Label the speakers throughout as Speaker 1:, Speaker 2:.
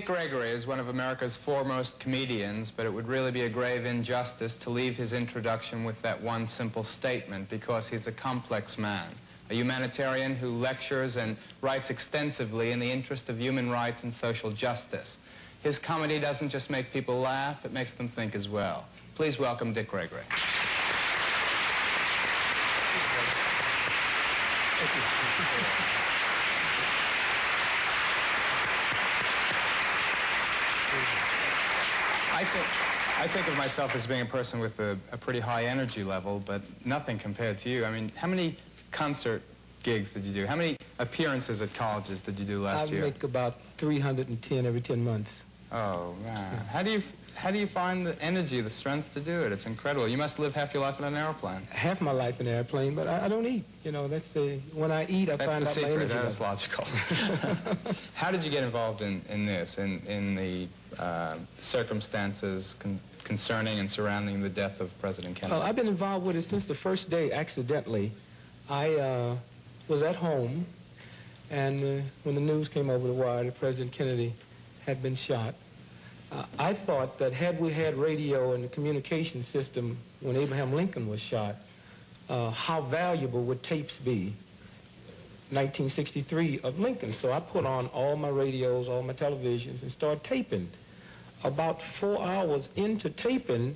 Speaker 1: Dick Gregory is one of America's foremost comedians, but it would really be a grave injustice to leave his introduction with that one simple statement, because he's a complex man, a humanitarian who lectures and writes extensively in the interest of human rights and social justice. His comedy doesn't just make people laugh, it makes them think as well. Please welcome Dick Gregory. Thank you. I think of myself as being a person with a pretty high energy level, but nothing compared to you. I mean, how many concert gigs did you do? How many appearances at colleges did you do last year?
Speaker 2: I make about 310 every 10 months.
Speaker 1: Oh, man. How do you find the energy, the strength to do it? It's incredible. You must live half your life in an airplane.
Speaker 2: Half my life in an airplane, but I don't eat. You know, when I eat, I find out my energy.
Speaker 1: That's logical. How did you get involved in this, in the circumstances concerning and surrounding the death of President Kennedy?
Speaker 2: Well, I've been involved with it since the first day, accidentally. I was at home, and when the news came over the wire that President Kennedy had been shot, I thought that had we had radio and the communication system when Abraham Lincoln was shot, how valuable would tapes be? 1963 of Lincoln. So I put on all my radios, all my televisions, and started taping. About 4 hours into taping,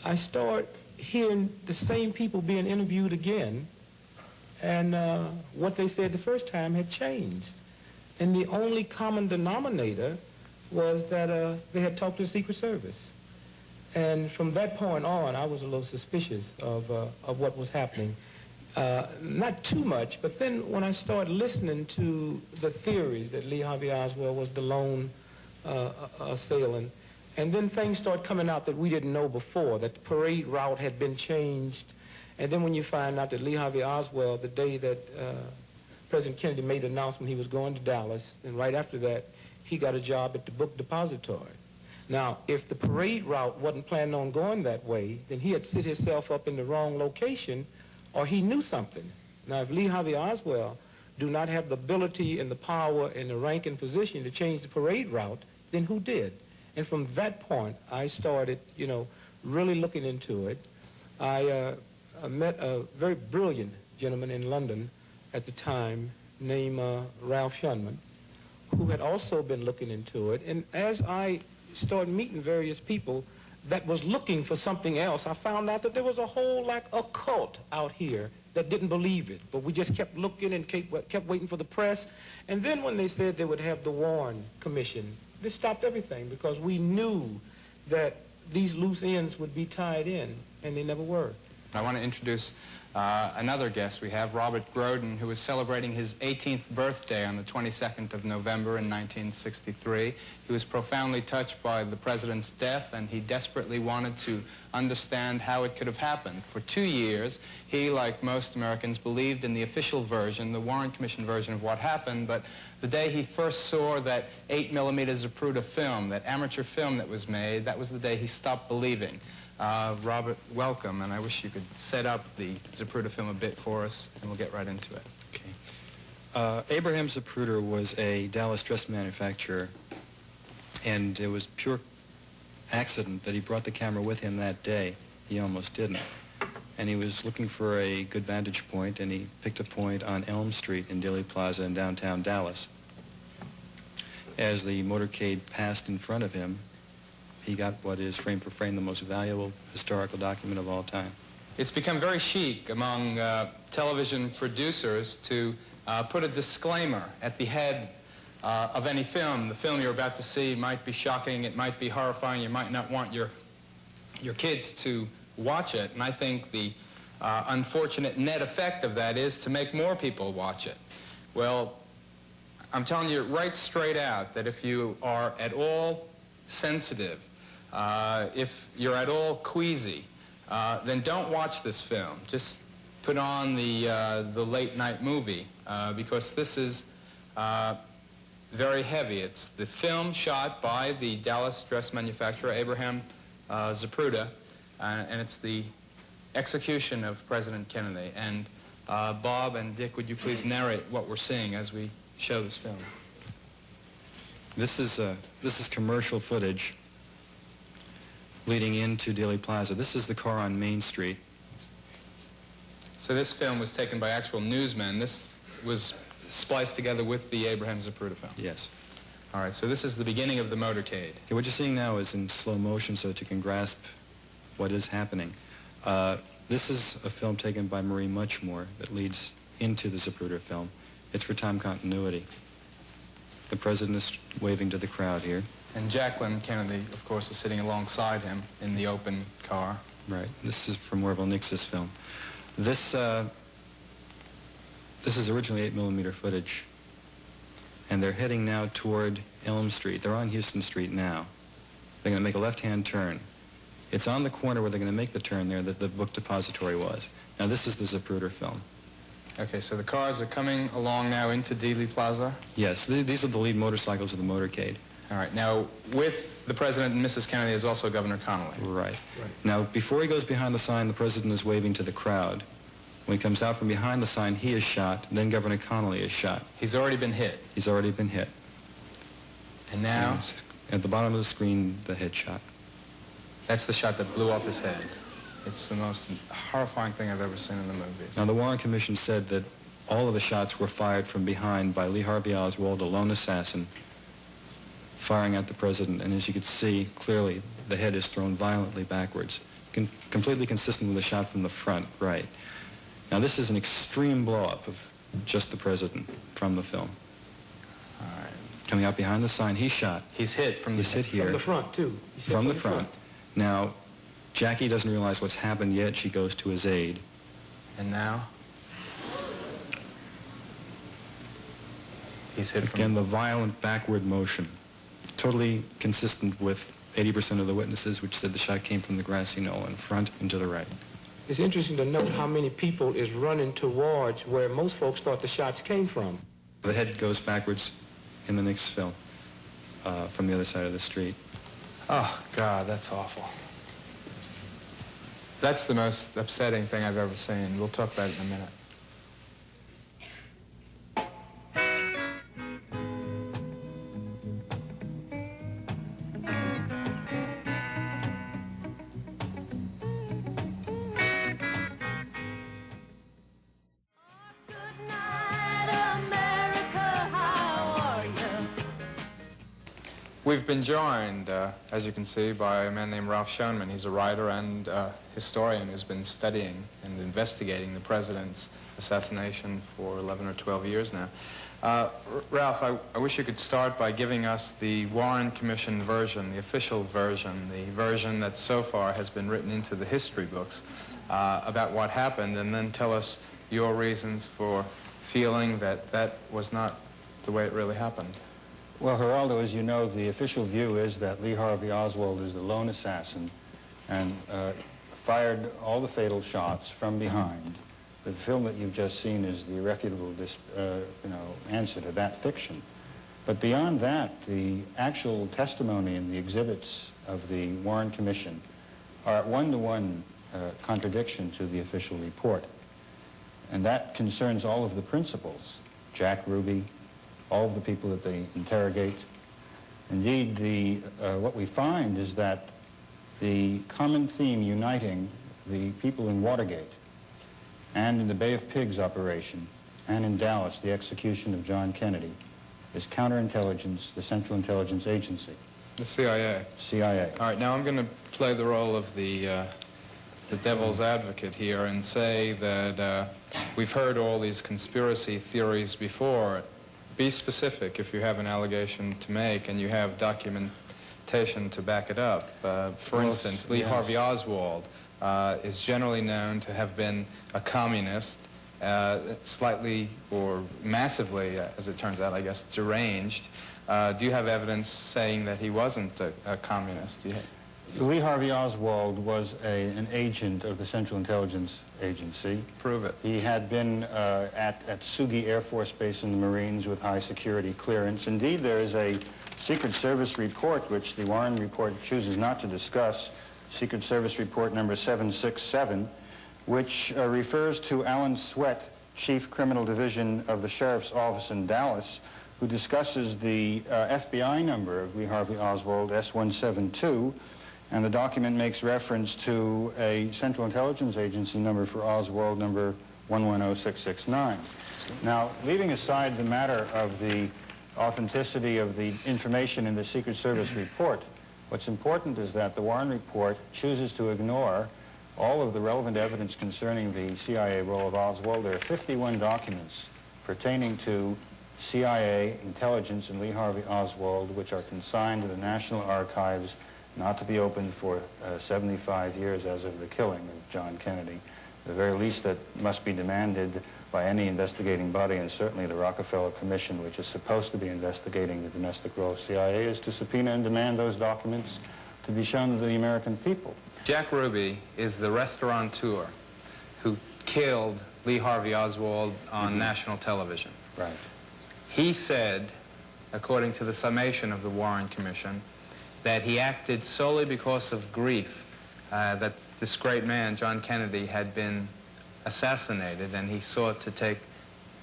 Speaker 2: I start hearing the same people being interviewed again, and what they said the first time had changed. And the only common denominator was that they had talked to the Secret Service. And from that point on, I was a little suspicious of what was happening. Not too much, but then when I started listening to the theories that Lee Harvey Oswald was the lone assailant, and then things started coming out that we didn't know before, that the parade route had been changed. And then when you find out that Lee Harvey Oswald, the day that President Kennedy made the announcement he was going to Dallas, and right after that, he got a job at the book depository. Now, if the parade route wasn't planning on going that way, then he had set himself up in the wrong location, or he knew something. Now, if Lee Harvey Oswald do not have the ability and the power and the rank and position to change the parade route, then who did? And from that point, I started, you know, really looking into it. I met a very brilliant gentleman in London at the time named Ralph Shunman, who had also been looking into it. And as I started meeting various people that was looking for something else, I found out that there was a whole occult out here that didn't believe it. But we just kept looking and kept waiting for the press. And then when they said they would have the Warren Commission, they stopped everything, because we knew that these loose ends would be tied in, and they never were.
Speaker 1: I want to introduce another guest we have, Robert Groden, who was celebrating his 18th birthday on the 22nd of November in 1963. He was profoundly touched by the president's death, and he desperately wanted to understand how it could have happened. For 2 years, he, like most Americans, believed in the official version, the Warren Commission version of what happened, but the day he first saw that 8mm Zapruder film, that amateur film that was made, that was the day he stopped believing. Robert, welcome, and I wish you could set up the Zapruder film a bit for us, and we'll get right into it.
Speaker 3: Okay. Abraham Zapruder was a Dallas dress manufacturer, and it was pure accident that he brought the camera with him that day. He almost didn't. And he was looking for a good vantage point, and he picked a point on Elm Street in Dealey Plaza in downtown Dallas. As the motorcade passed in front of him, he got what is frame for frame the most valuable historical document of all time.
Speaker 1: It's become very chic among television producers to put a disclaimer at the head of any film. The film you're about to see might be shocking, it might be horrifying, you might not want your kids to watch it. And I think the unfortunate net effect of that is to make more people watch it. Well, I'm telling you right straight out that if you are at all sensitive, if you're at all queasy, then don't watch this film. Just put on the late night movie, because this is very heavy. It's the film shot by the Dallas dress manufacturer Abraham Zapruder, and it's the execution of President Kennedy. And Bob and Dick, would you please narrate what we're seeing as we show this film?
Speaker 3: This is commercial footage leading into Dealey Plaza. This is the car on Main Street.
Speaker 1: So this film was taken by actual newsmen. This was spliced together with the Abraham Zapruder film.
Speaker 3: Yes.
Speaker 1: All right, so this is the beginning of the motorcade.
Speaker 3: Okay, what you're seeing now is in slow motion so that you can grasp what is happening. This is a film taken by Marie Muchmore that leads into the Zapruder film. It's for time continuity. The president is waving to the crowd here.
Speaker 1: And Jacqueline Kennedy, of course, is sitting alongside him in the open car.
Speaker 3: Right. This is from Orville Nix's film. This is originally 8mm footage. And they're heading now toward Elm Street. They're on Houston Street now. They're going to make a left-hand turn. It's on the corner where they're going to make the turn there that the book depository was. Now, this is the Zapruder film.
Speaker 1: Okay, so the cars are coming along now into Dealey Plaza?
Speaker 3: Yes, these are the lead motorcycles of the motorcade.
Speaker 1: All right, now with the president and Mrs. Kennedy is also Governor Connolly.
Speaker 3: Right. Now, before he goes behind the sign, the president is waving to the crowd. When he comes out from behind the sign, he is shot. Then Governor Connolly is shot.
Speaker 1: He's already been hit.
Speaker 3: He's already been hit.
Speaker 1: And now?
Speaker 3: At the bottom of the screen, the headshot.
Speaker 1: That's the shot that blew off his head. It's the most horrifying thing I've ever seen in the movies.
Speaker 3: Now, the Warren Commission said that all of the shots were fired from behind by Lee Harvey Oswald, a lone assassin, firing at the president. And as you could see, clearly, the head is thrown violently backwards, completely consistent with the shot from the front, right. Now, this is an extreme blow-up of just the president from the film.
Speaker 1: All right.
Speaker 3: Coming out behind the sign, he's shot.
Speaker 1: He's hit from
Speaker 3: He's hit here.
Speaker 2: From the front, too.
Speaker 3: From the front. Now, Jackie doesn't realize what's happened yet. She goes to his aid.
Speaker 1: And now? He's hit from...
Speaker 3: Again, the violent backward motion, totally consistent with 80% of the witnesses, which said the shot came from the grassy knoll in front and to the right.
Speaker 2: It's interesting to note how many people is running towards where most folks thought the shots came from.
Speaker 3: The head goes backwards in the next film from the other side of the street.
Speaker 1: Oh, God, that's awful. That's the most upsetting thing I've ever seen. We'll talk about it in a minute. We've been joined, as you can see, by a man named Ralph Schoenman. He's a writer and historian who's been studying and investigating the president's assassination for 11 or 12 years now. Ralph, I wish you could start by giving us the Warren Commission version, the official version, the version that so far has been written into the history books about what happened, and then tell us your reasons for feeling that that was not the way it really happened.
Speaker 4: Well, Geraldo, as you know, the official view is that Lee Harvey Oswald is the lone assassin and fired all the fatal shots from behind. The film that you've just seen is the irrefutable answer to that fiction. But beyond that, the actual testimony and the exhibits of the Warren Commission are at one-to-one contradiction to the official report. And that concerns all of the principals, Jack Ruby, all of the people that they interrogate. Indeed, what we find is that the common theme uniting the people in Watergate and in the Bay of Pigs operation and in Dallas, the execution of John Kennedy, is counterintelligence, the Central Intelligence Agency.
Speaker 1: The CIA.
Speaker 4: CIA.
Speaker 1: All right, now I'm going to play the role of the devil's advocate here and say that we've heard all these conspiracy theories before. Be specific if you have an allegation to make and you have documentation to back it up. For instance, Lee Harvey Oswald is generally known to have been a communist, slightly or massively, as it turns out, I guess, deranged. Do you have evidence saying that he wasn't a communist?
Speaker 4: Lee Harvey Oswald was an agent of the Central Intelligence Agency.
Speaker 1: Prove it.
Speaker 4: He had been at Sugi Air Force Base in the Marines with high security clearance. Indeed, there is a Secret Service report, which the Warren report chooses not to discuss, Secret Service report number 767, which refers to Alan Sweat, Chief Criminal Division of the Sheriff's Office in Dallas, who discusses the FBI number of Lee Harvey Oswald, S172, and the document makes reference to a Central Intelligence Agency number for Oswald, number 110669. Now, leaving aside the matter of the authenticity of the information in the Secret Service report, what's important is that the Warren report chooses to ignore all of the relevant evidence concerning the CIA role of Oswald. There are 51 documents pertaining to CIA intelligence in Lee Harvey Oswald, which are consigned to the National Archives, not to be opened for 75 years as of the killing of John Kennedy. The very least that must be demanded by any investigating body, and certainly the Rockefeller Commission, which is supposed to be investigating the domestic role of CIA, is to subpoena and demand those documents to be shown to the American people.
Speaker 1: Jack Ruby is the restaurateur who killed Lee Harvey Oswald on national television.
Speaker 4: Right.
Speaker 1: He said, according to the summation of the Warren Commission, that he acted solely because of grief, that this great man, John Kennedy, had been assassinated, and he sought to take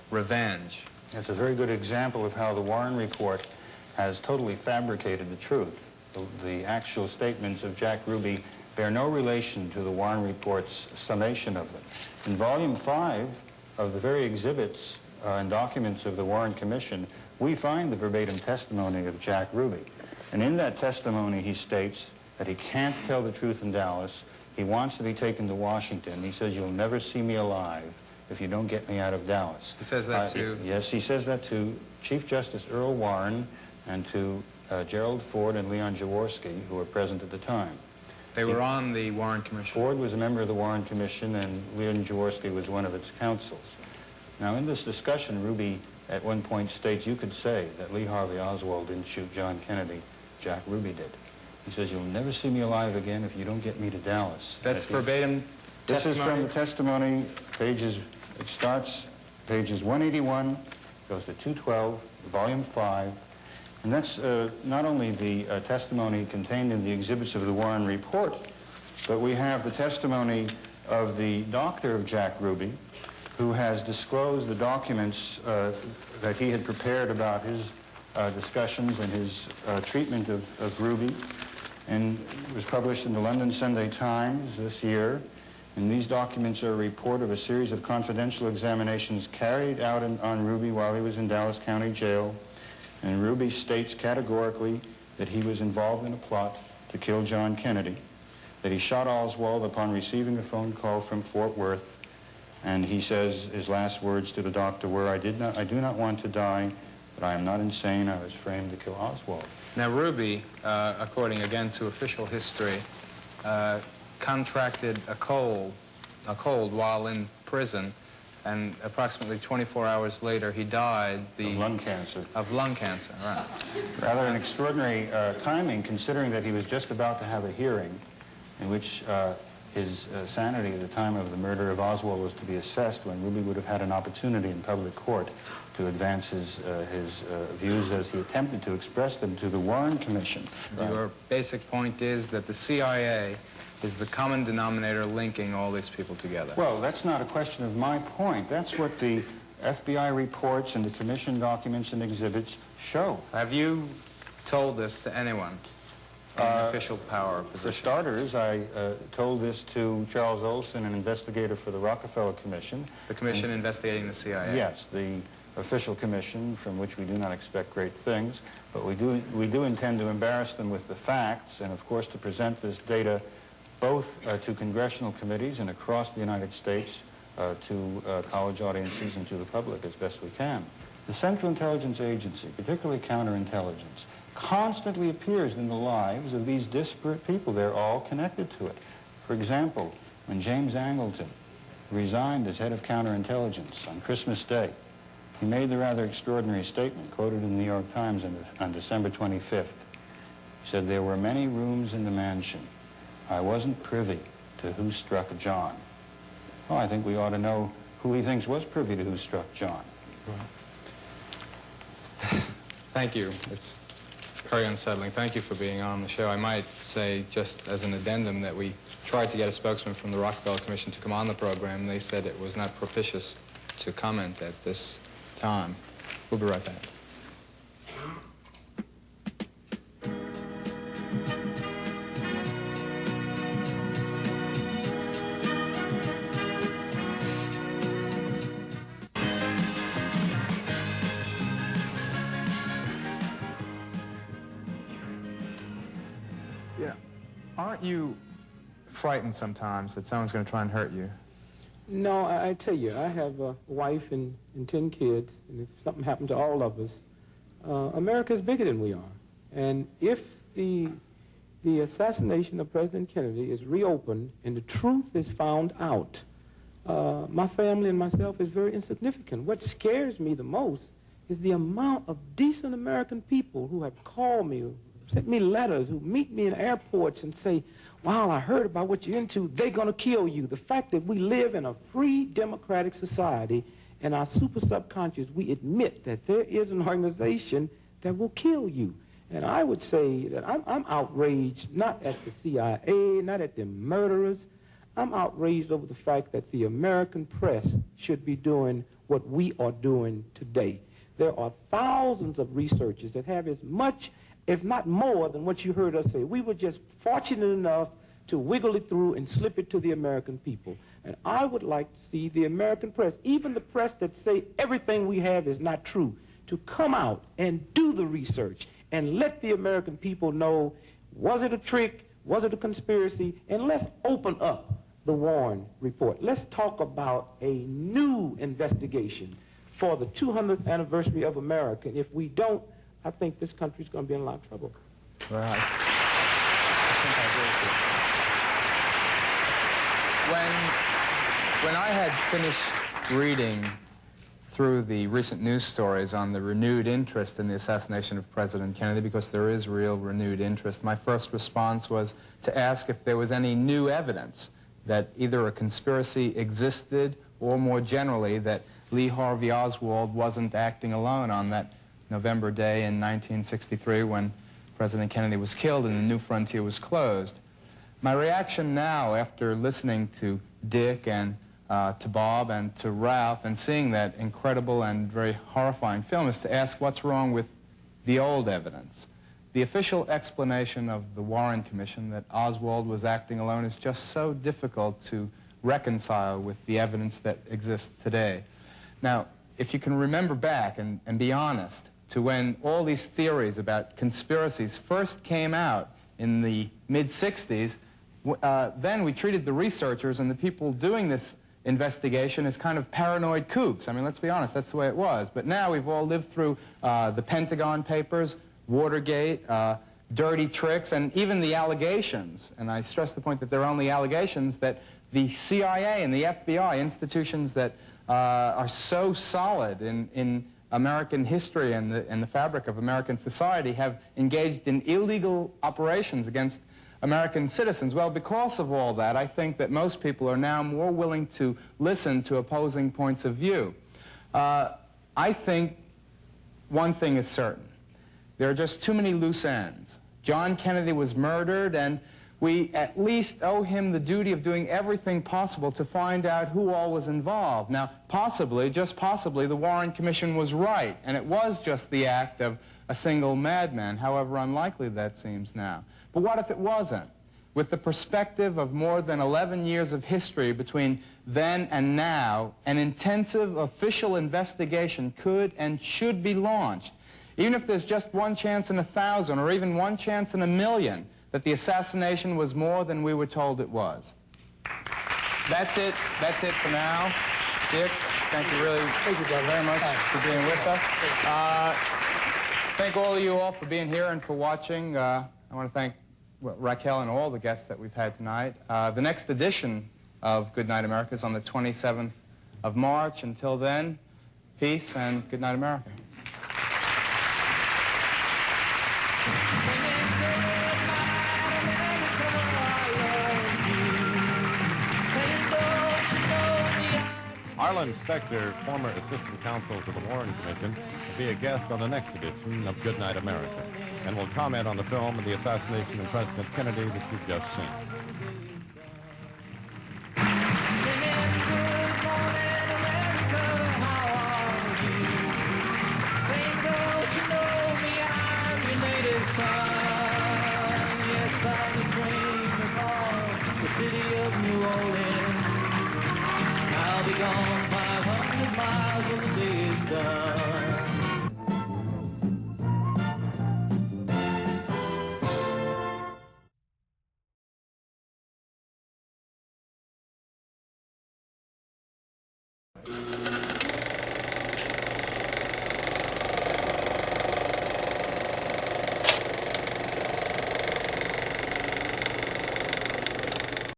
Speaker 1: revenge.
Speaker 4: That's a very good example of how the Warren report has totally fabricated the truth. The actual statements of Jack Ruby bear no relation to the Warren report's summation of them. In Volume 5 of the very exhibits and documents of the Warren Commission, we find the verbatim testimony of Jack Ruby. And in that testimony, he states that he can't tell the truth in Dallas. He wants to be taken to Washington. He says, "You'll never see me alive if you don't get me out of Dallas."
Speaker 1: He says that to...
Speaker 4: Yes, he says that to Chief Justice Earl Warren and to Gerald Ford and Leon Jaworski, who were present at the time.
Speaker 1: They were on the Warren Commission.
Speaker 4: Ford was a member of the Warren Commission, and Leon Jaworski was one of its counsels. Now, in this discussion, Ruby at one point states, "You could say that Lee Harvey Oswald didn't shoot John Kennedy. Jack Ruby did." He says, "You'll never see me alive again if you don't get me to Dallas."
Speaker 1: That's verbatim
Speaker 4: This is
Speaker 1: testimony?
Speaker 4: from the testimony, it starts pages 181, goes to 212, volume 5. And that's not only the testimony contained in the exhibits of the Warren report, but we have the testimony of the doctor of Jack Ruby, who has disclosed the documents that he had prepared about his discussions and his treatment of Ruby. And it was published in the London Sunday Times this year. And these documents are a report of a series of confidential examinations carried out on Ruby while he was in Dallas County Jail. And Ruby states categorically that he was involved in a plot to kill John Kennedy, that he shot Oswald upon receiving a phone call from Fort Worth. And he says his last words to the doctor were, I do not want to die, but I am not insane. I was framed to kill Oswald."
Speaker 1: Now, Ruby, according again to official history, contracted a cold while in prison, and approximately 24 hours later he died
Speaker 4: Of lung cancer.
Speaker 1: Of lung cancer, right.
Speaker 4: Rather an extraordinary timing, considering that he was just about to have a hearing in which his sanity at the time of the murder of Oswald was to be assessed, when Ruby would have had an opportunity in public court to advance his views as he attempted to express them to the Warren Commission.
Speaker 1: Your basic point is that the CIA is the common denominator linking all these people together.
Speaker 4: Well, that's not a question of my point. That's what the FBI reports and the commission documents and exhibits show.
Speaker 1: Have you told this to anyone in an official power
Speaker 4: For
Speaker 1: position?
Speaker 4: starters, I told this to Charles Olson, an investigator for the Rockefeller Commission.
Speaker 1: The commission investigating the CIA?
Speaker 4: Yes, the official commission from which we do not expect great things, but we do intend to embarrass them with the facts, and of course to present this data both to congressional committees and across the United States, to college audiences and to the public as best we can. The Central Intelligence Agency, particularly counterintelligence, constantly appears in the lives of these disparate people. They're all connected to it. For example, when James Angleton resigned as head of counterintelligence on Christmas Day, he made the rather extraordinary statement quoted in the New York Times on December 25th. He said, "There were many rooms in the mansion. I wasn't privy to who struck John." Well, I think we ought to know who he thinks was privy to who struck John.
Speaker 1: Thank you. It's very unsettling. Thank you for being on the show. I might say, just as an addendum, that we tried to get a spokesman from the Rockefeller Commission to come on the program. They said it was not propitious to comment at this time. We'll be right back. Aren't you frightened sometimes that someone's going to try and hurt you?
Speaker 2: No, I tell you, I have a wife and 10 kids, and if something happened to all of us, America is bigger than we are. And if the assassination of President Kennedy is reopened and the truth is found out, my family and myself is very insignificant. What scares me the most is the amount of decent American people who have called me, who sent me letters, who meet me in airports and say, wow, I heard about what you're into, they're going to kill you. The fact that we live in a free democratic society, and our super subconscious, we admit that there is an organization that will kill you. And I would say that I'm outraged, not at the CIA, not at the murderers. I'm outraged over the fact that the American press should be doing what we are doing today. There are thousands of researchers that have as much, if not more, than what you heard us say. We were just fortunate enough to wiggle it through and slip it to the American people. And I would like to see the American press, even the press that say everything we have is not true, to come out and do the research and let the American people know, was it a trick, was it a conspiracy, and let's open up the Warren report. Let's talk about a new investigation for the 200th anniversary of America. And if we don't, I think this country's going to be in a lot of trouble.
Speaker 1: Well, I think I agree with you. When I had finished reading through the recent news stories on the renewed interest in the assassination of President Kennedy, because there is real renewed interest, my first response was to ask if there was any new evidence that either a conspiracy existed or more generally that Lee Harvey Oswald wasn't acting alone on that November day in 1963 when President Kennedy was killed and the New Frontier was closed. My reaction now, after listening to Dick and to Bob and to Ralph and seeing that incredible and very horrifying film, is to ask what's wrong with the old evidence. The official explanation of the Warren Commission that Oswald was acting alone is just so difficult to reconcile with the evidence that exists today. Now, if you can remember back and be honest to when all these theories about conspiracies first came out in the mid-60s, then we treated the researchers and the people doing this investigation as kind of paranoid kooks. I mean, let's be honest, that's the way it was. But now we've all lived through the Pentagon Papers, Watergate, dirty tricks, and even the allegations, and I stress the point that they're only allegations, that the CIA and the FBI, institutions that are so solid in American history and the fabric of American society, have engaged in illegal operations against American citizens. Well, because of all that, I think that most people are now more willing to listen to opposing points of view. I think one thing is certain. There are just too many loose ends. John Kennedy was murdered, and we at least owe him the duty of doing everything possible to find out who all was involved. Now, possibly, just possibly, the Warren Commission was right, and it was just the act of a single madman, however unlikely that seems now. But what if it wasn't? With the perspective of more than 11 years of history between then and now, an intensive official investigation could and should be launched. Even if there's just one chance in 1,000 or even one chance in 1,000,000 that the assassination was more than we were told it was. That's it for now. Dick, thank you very much for being with us. Thank all of you all for being here and for watching. I want to thank Raquel and all the guests that we've had tonight. The next edition of Good Night America is on the 27th of March. Until then, peace and good night, America.
Speaker 5: Arlen Specter, former assistant counsel to the Warren Commission, will be a guest on the next edition of Good Night America and will comment on the film of the assassination of President Kennedy that you've just seen.
Speaker 6: I'll be gone 500 miles when the day is done.